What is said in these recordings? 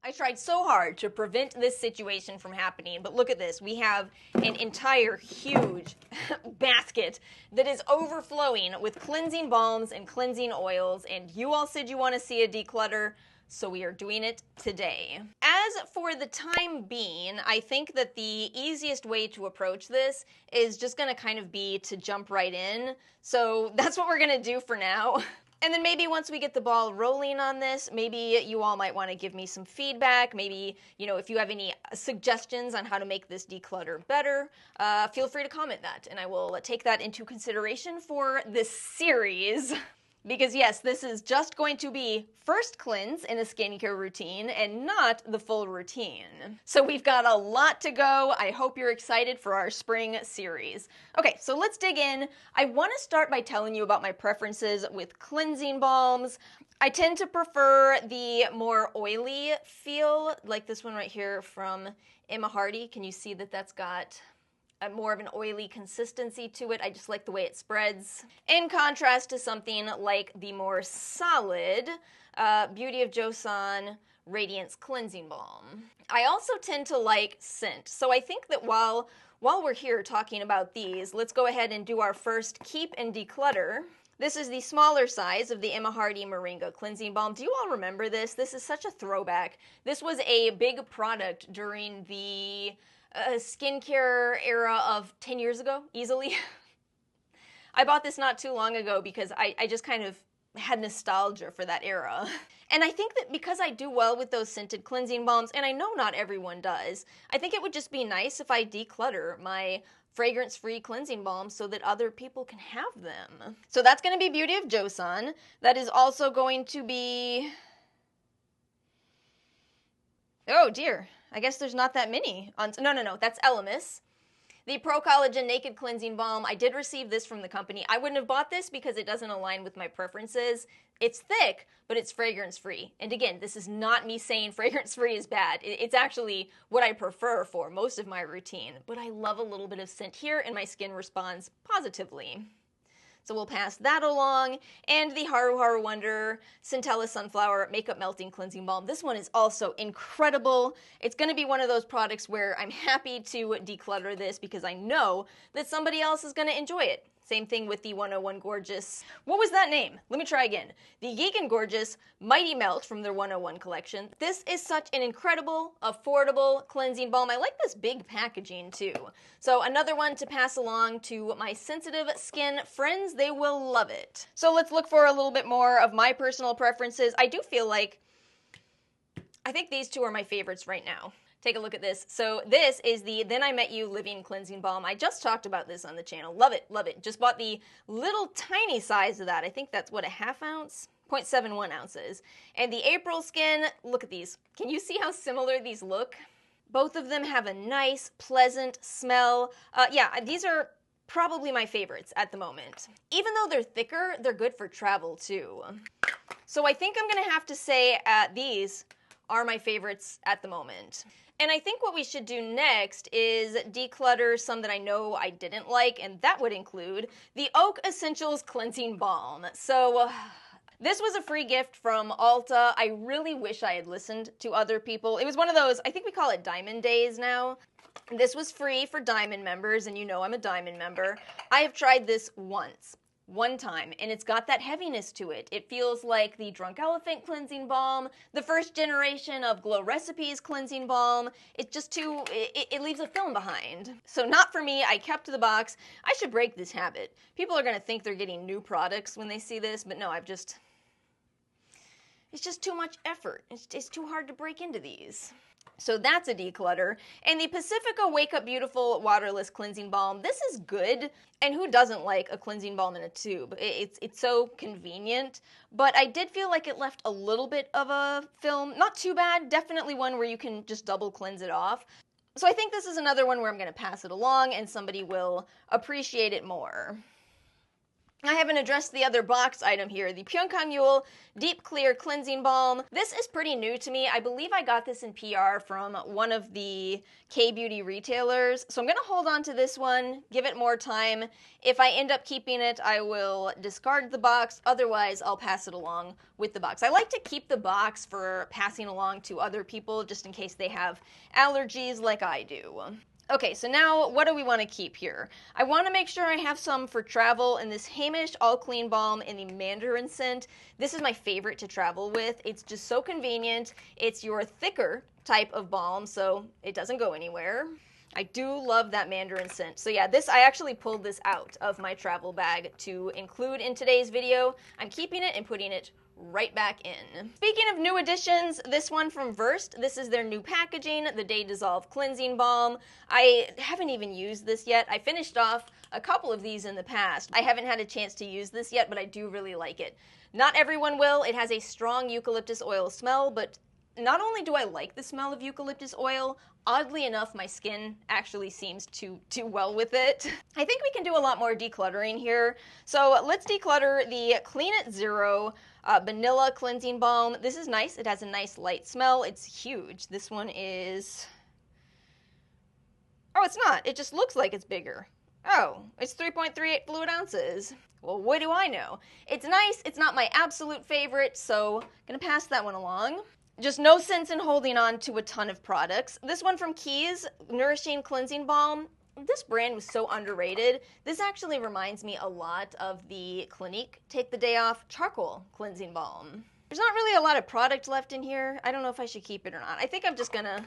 I tried so hard to prevent this situation from happening, but look at this. We have an entire huge basket that is overflowing with cleansing balms and cleansing oils, and you all said you want to see a declutter, so we are doing it today. As for the time being, I think that the easiest way to approach this is just going to kind of be to jump right in, so that's what we're going to do for now. And then maybe once we get the ball rolling on this, maybe you all might want to give me some feedback. Maybe, if you have any suggestions on how to make this declutter better, feel free to comment that, and I will take that into consideration for this series. Because yes, this is just going to be first cleanse in a skincare routine and not the full routine. So we've got a lot to go. I hope you're excited for our spring series. Okay, so let's dig in. I want to start by telling you about my preferences with cleansing balms. I tend to prefer the more oily feel, like this one right here from Emma Hardy. Can you see that that's got more of an oily consistency to it? I just like the way it spreads. In contrast to something like the more solid Beauty of Joseon Radiance Cleansing Balm. I also tend to like scent, so I think that while we're here talking about these, let's go ahead and do our first keep and declutter. This is the smaller size of the Emma Hardy Moringa Cleansing Balm. Do you all remember this? This is such a throwback. This was a big product during the skincare era of 10 years ago, easily. I bought this not too long ago because I just kind of had nostalgia for that era. And I think that because I do well with those scented cleansing balms, and I know not everyone does, I think it would just be nice if I declutter my fragrance-free cleansing balms so that other people can have them. So that's going to be Beauty of Joseon. That is also going to be... oh dear. I guess there's not that many. No, that's Elemis. The Pro Collagen Naked Cleansing Balm. I did receive this from the company. I wouldn't have bought this because it doesn't align with my preferences. It's thick, but it's fragrance-free. And again, this is not me saying fragrance-free is bad. It's actually what I prefer for most of my routine. But I love a little bit of scent here, and my skin responds positively. So we'll pass that along. And the Haru Haru Wonder Centella Sunflower Makeup Melting Cleansing Balm. This one is also incredible. It's going to be one of those products where I'm happy to declutter this because I know that somebody else is going to enjoy it. Same thing with the 101 Gorgeous. What was that name? Let me try again. The Geek and Gorgeous Mighty Melt from their 101 collection. This is such an incredible, affordable cleansing balm. I like this big packaging too. So another one to pass along to my sensitive skin friends. They will love it. So let's look for a little bit more of my personal preferences. I do feel like, I think these two are my favorites right now. Take a look at this. So this is the Then I Met You Living Cleansing Balm. I just talked about this on the channel. Love it, love it. Just bought the little tiny size of that. I think that's, what, a half ounce? 0.71 ounces. And the April Skin, look at these. Can you see how similar these look? Both of them have a nice, pleasant smell. Yeah, these are probably my favorites at the moment. Even though they're thicker, they're good for travel too. So I think I'm gonna have to say these are my favorites at the moment. And I think what we should do next is declutter some that I know I didn't like, and that would include the Oak Essentials Cleansing Balm. So this was a free gift from Ulta. I really wish I had listened to other people. It was one of those, I think we call it Diamond Days now. This was free for Diamond members, and you know I'm a Diamond member. I have tried this one time, and it's got that heaviness to it. It feels like the Drunk Elephant Cleansing Balm, the first generation of Glow Recipes Cleansing Balm. It's just too, it leaves a film behind. So not for me. I kept the box. I should break this habit. People are going to think they're getting new products when they see this, but no, it's just too much effort. It's too hard to break into these. So that's a declutter. And the Pacifica Wake Up Beautiful Waterless Cleansing Balm. This is good. And who doesn't like a cleansing balm in a tube? It's so convenient. But I did feel like it left a little bit of a film. Not too bad. Definitely one where you can just double cleanse it off. So I think this is another one where I'm going to pass it along and somebody will appreciate it more. I haven't addressed the other box item here, the Pyeongkang Mule Deep Clear Cleansing Balm. This is pretty new to me. I believe I got this in PR from one of the K-beauty retailers, so I'm going to hold on to this one, give it more time. If I end up keeping it, I will discard the box. Otherwise, I'll pass it along with the box. I like to keep the box for passing along to other people, just in case they have allergies like I do. Okay, so now what do we want to keep here? I want to make sure I have some for travel in this Heimish All Clean Balm in the Mandarin scent. This is my favorite to travel with. It's just so convenient. It's your thicker type of balm, so it doesn't go anywhere. I do love that Mandarin scent. So yeah, I actually pulled this out of my travel bag to include in today's video. I'm keeping it and putting it right back in. Speaking of new additions, this one from Versed. This is their new packaging, the Day Dissolve Cleansing Balm. I haven't even used this yet. I finished off a couple of these in the past. I haven't had a chance to use this yet, but I do really like it. Not everyone will. It has a strong eucalyptus oil smell, but not only do I like the smell of eucalyptus oil, oddly enough, my skin actually seems to do well with it. I think we can do a lot more decluttering here. So let's declutter the Clean It Zero Vanilla Cleansing Balm. This is nice. It has a nice light smell. It's huge. This one is... Oh, it's not. It just looks like it's bigger. Oh, it's 3.38 fluid ounces. Well, what do I know? It's nice. It's not my absolute favorite, so I'm gonna pass that one along. Just no sense in holding on to a ton of products. This one from Keys, Nourishing Cleansing Balm. This brand was so underrated. This actually reminds me a lot of the Clinique Take the Day Off Charcoal Cleansing Balm. There's not really a lot of product left in here. I don't know if I should keep it or not. I think I'm just gonna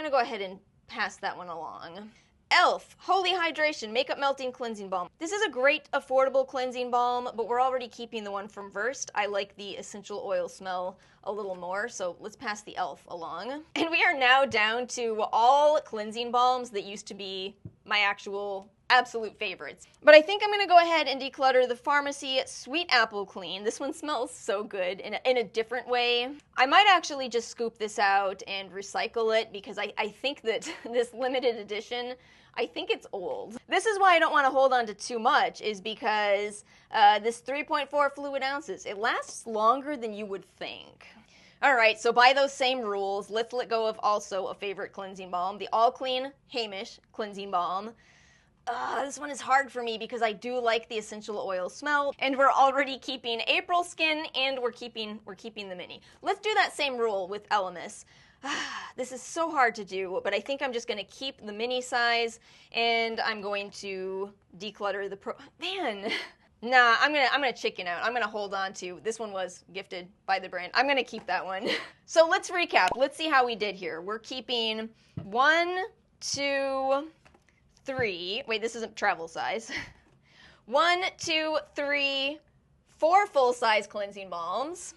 go ahead and pass that one along. e.l.f. Holy Hydration Makeup Melting Cleansing Balm. This is a great affordable cleansing balm, but we're already keeping the one from Versed. I like the essential oil smell a little more, so let's pass the e.l.f. along. And we are now down to all cleansing balms that used to be my actual absolute favorites. But I think I'm gonna go ahead and declutter the Pharmacy Sweet Apple Clean. This one smells so good in a different way. I might actually just scoop this out and recycle it because I think that this limited edition, I think it's old. This is why I don't want to hold on to too much, is because this 3.4 fluid ounces, it lasts longer than you would think. Alright, so by those same rules, let's let go of also a favorite cleansing balm, the All Clean Heimish Cleansing Balm. This one is hard for me because I do like the essential oil smell, and we're already keeping April Skin, and we're keeping the mini. Let's do that same rule with Elemis. This is so hard to do, but I think I'm just going to keep the mini size, and I'm going to declutter the Man! Nah, I'm gonna chicken out. I'm gonna hold on to, this one was gifted by the brand. I'm gonna keep that one. So let's recap. Let's see how we did here. We're keeping 1, 2, 3. Wait, this isn't travel size. 1, 2, 3, 4 full-size cleansing balms.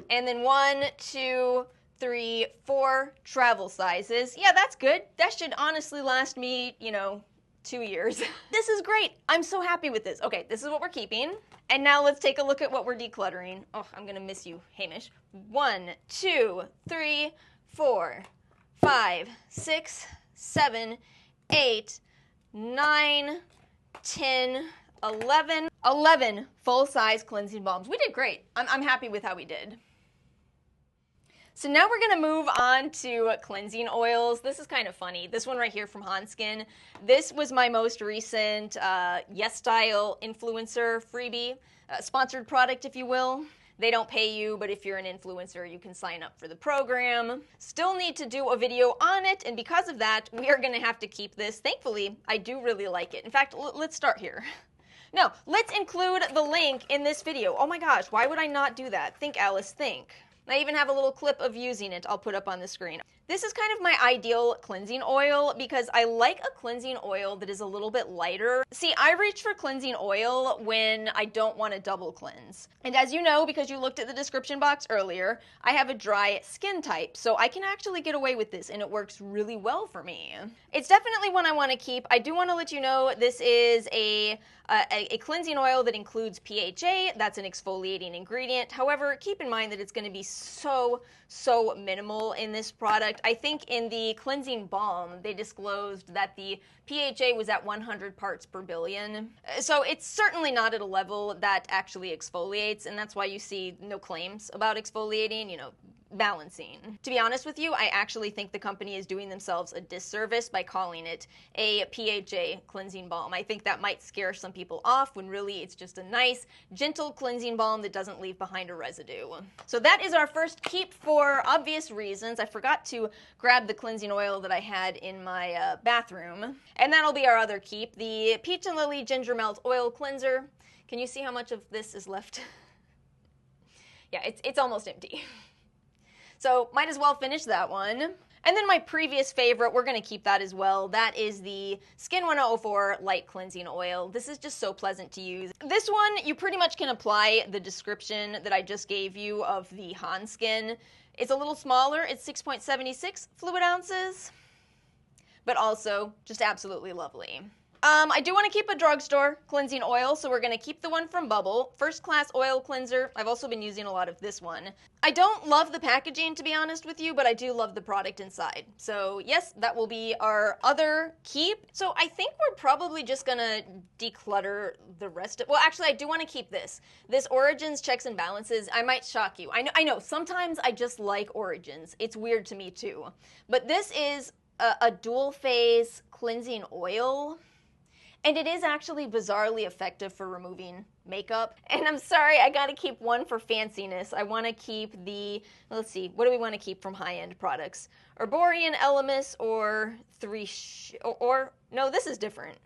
And then 1, 2, 3, 4 travel sizes. Yeah, that's good. That should honestly last me, 2 years. This is great. I'm so happy with this. Okay, this is what we're keeping. And now let's take a look at what we're decluttering. Oh, I'm gonna miss you, Hamish. 1, 2, 3, 4, 5, 6, 7, 8, 9, 10, 11. 11 full-size cleansing balms. We did great. I'm happy with how we did. So now we're going to move on to cleansing oils. This is kind of funny. This one right here from Hanskin. This was my most recent Yesstyle influencer freebie, sponsored product, if you will. They don't pay you, but if you're an influencer, you can sign up for the program. Still need to do a video on it, and because of that, we are going to have to keep this. Thankfully, I do really like it. In fact, let's start here. No, let's include the link in this video. Oh my gosh, why would I not do that? Think, Alice, think. I even have a little clip of using it I'll put up on the screen. This is kind of my ideal cleansing oil because I like a cleansing oil that is a little bit lighter. See, I reach for cleansing oil when I don't want to double cleanse. And as you know, because you looked at the description box earlier, I have a dry skin type, so I can actually get away with this and it works really well for me. It's definitely one I want to keep. I do want to let you know this is a cleansing oil that includes PHA. That's an exfoliating ingredient. However, keep in mind that it's going to be so minimal in this product. I think in the cleansing balm, they disclosed that the PHA was at 100 parts per billion. So it's certainly not at a level that actually exfoliates, and that's why you see no claims about exfoliating, you know, balancing. To be honest with you, I actually think the company is doing themselves a disservice by calling it a PHA cleansing balm. I think that might scare some people off when really it's just a nice, gentle cleansing balm that doesn't leave behind a residue. So that is our first keep for obvious reasons. I forgot to grab the cleansing oil that I had in my bathroom. And that'll be our other keep, the Peach and Lily Ginger Melt Oil Cleanser. Can you see how much of this is left? Yeah, it's almost empty. So might as well finish that one. And then my previous favorite, we're going to keep that as well. That is the Skin 104 Light Cleansing Oil. This is just so pleasant to use. This one, you pretty much can apply the description that I just gave you of the Han Skin. It's a little smaller. It's 6.76 fluid ounces, but also just absolutely lovely. I do want to keep a drugstore cleansing oil, so we're going to keep the one from Bubble. First Class Oil Cleanser. I've also been using a lot of this one. I don't love the packaging, to be honest with you, but I do love the product inside. So yes, that will be our other keep. So I think we're probably just going to declutter the rest of... Well, actually, I do want to keep this. This Origins Checks and Balances. I might shock you. I know, sometimes I just like Origins. It's weird to me, too. But this is a dual-phase cleansing oil. And it is actually bizarrely effective for removing makeup. And I'm sorry, I gotta keep one for fanciness. I wanna keep the, let's see, what do we wanna keep from high-end products? Herborian, Elemis, or no, this is different.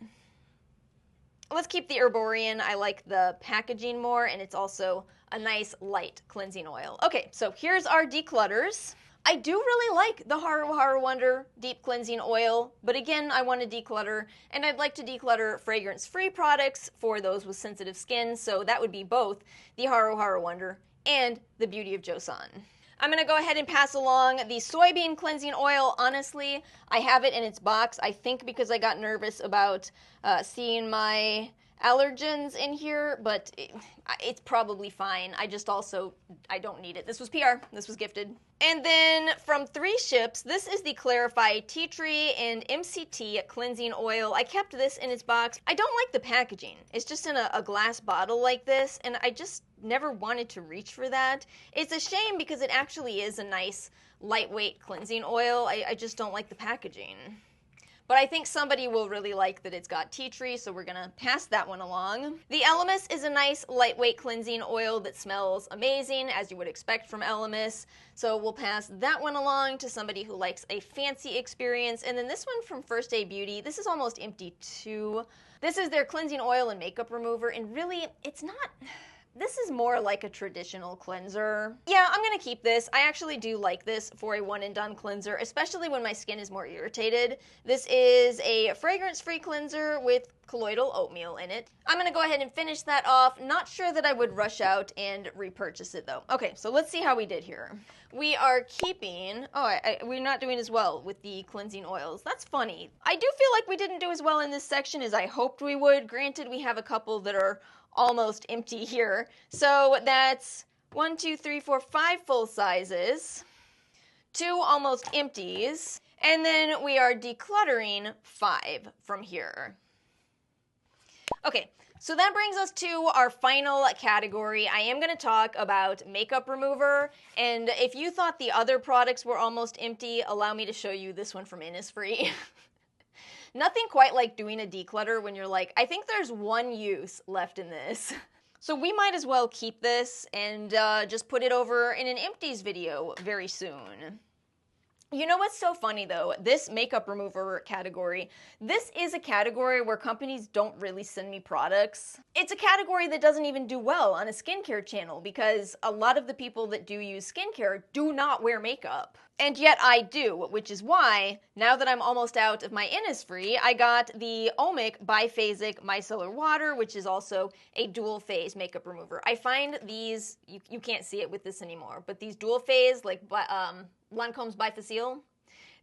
Let's keep the Herborian. I like the packaging more, and it's also a nice light cleansing oil. Okay, so here's our declutters. I do really like the Haru Haru Wonder Deep Cleansing Oil, but again, I want to declutter, and I'd like to declutter fragrance-free products for those with sensitive skin, so that would be both the Haru Haru Wonder and the Beauty of Joseon. I'm going to go ahead and pass along the Soybean Cleansing Oil. Honestly, I have it in its box, I think because I got nervous about seeing my allergens in here, but it's probably fine. I don't need it. This was PR. This was gifted. And then from 3 Ships, this is the Clarify Tea Tree and MCT Cleansing Oil. I kept this in its box. I don't like the packaging. It's just in a glass bottle like this, and I just never wanted to reach for that. It's a shame because it actually is a nice lightweight cleansing oil. I just don't like the packaging. But I think somebody will really like that it's got tea tree, so we're going to pass that one along. The Elemis is a nice lightweight cleansing oil that smells amazing, as you would expect from Elemis. So we'll pass that one along to somebody who likes a fancy experience. And then this one from First Aid Beauty, this is almost empty too. This is their cleansing oil and makeup remover, and really, it's not... This is more like a traditional cleanser. Yeah, I'm gonna keep this. I actually do like this for a one-and-done cleanser, especially when my skin is more irritated. This is a fragrance-free cleanser with colloidal oatmeal in it. I'm gonna go ahead and finish that off. Not sure that I would rush out and repurchase it though. Okay, so let's see how we did here. We are keeping, we're not doing as well with the cleansing oils. That's funny. I do feel like we didn't do as well in this section as I hoped we would. Granted, we have a couple that are almost empty here. So that's 1, 2, 3, 4, 5 full sizes, 2 almost empties, and then we are decluttering 5 from here. Okay, so that brings us to our final category. I am going to talk about makeup remover, and if you thought the other products were almost empty, allow me to show you this one from Innisfree. Nothing quite like doing a declutter when you're like, I think there's one use left in this. So we might as well keep this and just put it over in an empties video very soon. You know what's so funny though? This makeup remover category, this is a category where companies don't really send me products. It's a category that doesn't even do well on a skincare channel because a lot of the people that do use skincare do not wear makeup. And yet I do, which is why, now that I'm almost out of my Innisfree, I got the Omic Biphasic Micellar Water, which is also a dual phase makeup remover. I find these, you can't see it with this anymore, but these dual phase, like Lancome's Bifacil,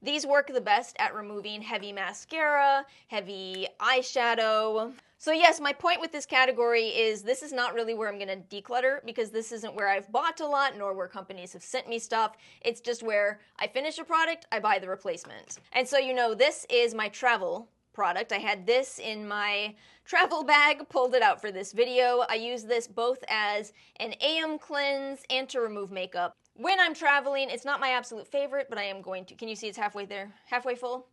These work the best at removing heavy mascara, heavy eyeshadow. So yes, my point with this category is this is not really where I'm going to declutter because this isn't where I've bought a lot nor where companies have sent me stuff. It's just where I finish a product, I buy the replacement. And so you know, this is my travel product. I had this in my travel bag, pulled it out for this video. I use this both as an AM cleanse and to remove makeup. When I'm traveling, it's not my absolute favorite, but I am going to, can you see it's halfway there? Halfway full?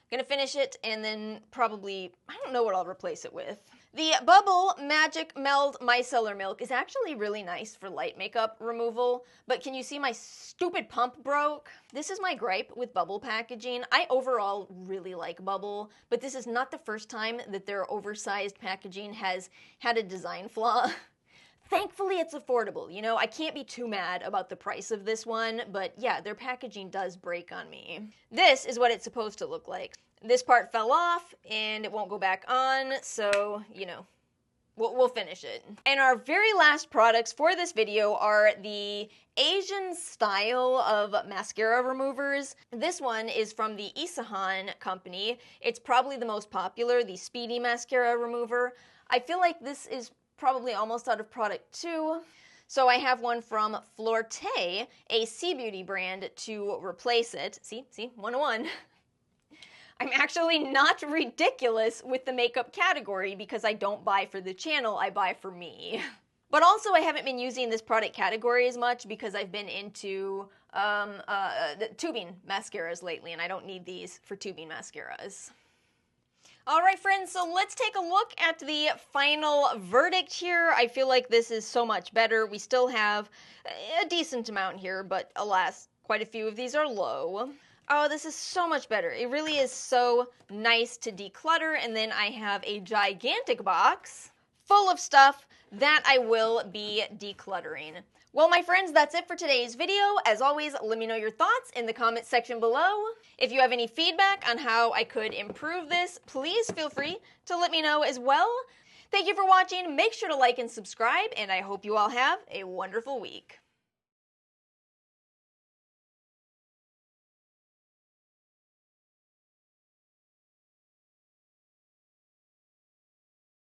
Gonna finish it and then probably, I don't know what I'll replace it with. The Bubble Magic Meld Micellar Milk is actually really nice for light makeup removal, but can you see my stupid pump broke? This is my gripe with Bubble packaging. I overall really like Bubble, but this is not the first time that their oversized packaging has had a design flaw. Thankfully, it's affordable. You know, I can't be too mad about the price of this one, but yeah, their packaging does break on me. This is what it's supposed to look like. This part fell off, and it won't go back on, so, you know, we'll finish it. And our very last products for this video are the Asian style of mascara removers. This one is from the Yesstyle company. It's probably the most popular, the Speedy Mascara Remover. I feel like this is probably almost out of product too. So I have one from Florte, a Sea Beauty brand, to replace it. See, 101. I'm actually not ridiculous with the makeup category because I don't buy for the channel, I buy for me. But also I haven't been using this product category as much because I've been into the tubing mascaras lately, and I don't need these for tubing mascaras. Alright friends, so let's take a look at the final verdict here. I feel like this is so much better. We still have a decent amount here, but alas, quite a few of these are low. Oh, this is so much better. It really is so nice to declutter, and then I have a gigantic box full of stuff that I will be decluttering. Well, my friends, that's it for today's video. As always, let me know your thoughts in the comments section below. If you have any feedback on how I could improve this, please feel free to let me know as well. Thank you for watching. Make sure to like and subscribe, and I hope you all have a wonderful week.